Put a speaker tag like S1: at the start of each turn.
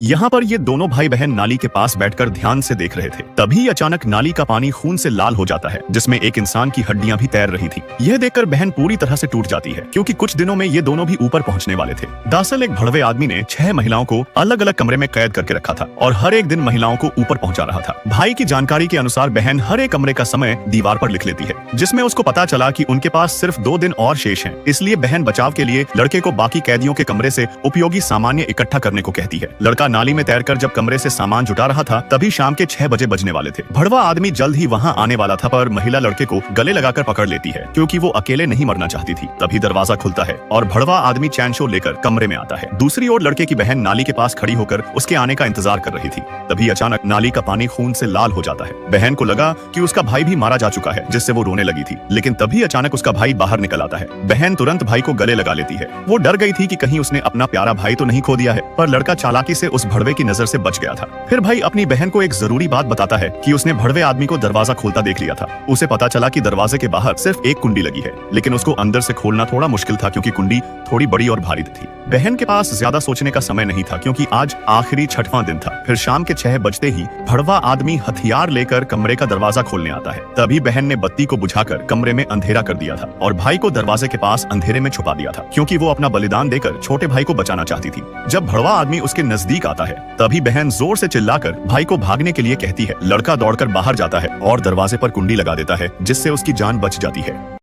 S1: यहाँ पर ये दोनों भाई बहन नाली के पास बैठकर ध्यान से देख रहे थे। तभी अचानक नाली का पानी खून से लाल हो जाता है, जिसमें एक इंसान की हड्डियां भी तैर रही थी। यह देखकर बहन पूरी तरह से टूट जाती है, क्योंकि कुछ दिनों में ये दोनों भी ऊपर पहुंचने वाले थे। दरअसल एक भड़वे आदमी ने 6 महिलाओं को अलग अलग कमरे में कैद करके रखा था और हर एक दिन महिलाओं को ऊपर पहुंचा रहा था। भाई की जानकारी के अनुसार बहन हर एक कमरे का समय दीवार पर लिख लेती है, जिसमें उसको पता चला कि उनके पास सिर्फ 2 दिन और शेष हैं। इसलिए बहन बचाव के लिए लड़के को बाकी कैदियों के कमरे से उपयोगी सामान इकट्ठा करने को कहती है। लड़का नाली में तैरकर जब कमरे से सामान जुटा रहा था, तभी शाम के 6 बजे बजने वाले थे। भड़वा आदमी जल्द ही वहां आने वाला था, पर महिला लड़के को गले लगाकर पकड़ लेती है, क्योंकि वो अकेले नहीं मरना चाहती थी। तभी दरवाजा खुलता है और भड़वा आदमी चैन शो लेकर कमरे में आता है। दूसरी ओर लड़के की बहन नाली के पास खड़ी होकर उसके आने का इंतजार कर रही थी। तभी अचानक नाली का पानी खून से लाल हो जाता है। बहन को लगा कि उसका भाई भी मारा जा चुका है, जिससे वो रोने लगी थी। लेकिन तभी अचानक उसका भाई बाहर निकल आता है। बहन तुरंत भाई को गले लगा लेती है। वो डर गई थी कि कहीं उसने अपना प्यारा भाई तो नहीं खो दिया है, पर लड़का चालाकी से उस भड़वे की नजर से बच गया था। फिर भाई अपनी बहन को एक जरूरी बात बताता है कि उसने भड़वे आदमी को दरवाजा खोलता देख लिया था। उसे पता चला कि दरवाजे के बाहर सिर्फ एक कुंडी लगी है, लेकिन उसको अंदर से खोलना थोड़ा मुश्किल था, क्योंकि कुंडी थोड़ी बड़ी और भारी थी। बहन के पास ज्यादा सोचने का समय नहीं था, क्योंकि आज आखिरी 6वां दिन था। फिर शाम के 6 बजते ही भड़वा आदमी हथियार लेकर कमरे का दरवाजा खोलने आता है। तभी बहन ने बत्ती को बुझाकर कमरे में अंधेरा कर दिया था और भाई को दरवाजे के पास अंधेरे में छुपा दिया था, क्योंकि वो अपना बलिदान देकर छोटे भाई को बचाना चाहती थी। जब भड़वा आदमी उसके नजदीक आता है, तभी बहन जोर से चिल्लाकर भाई को भागने के लिए कहती है। लड़का दौड़कर बाहर जाता है और दरवाजे पर कुंडी लगा देता है, जिससे उसकी जान बच जाती है।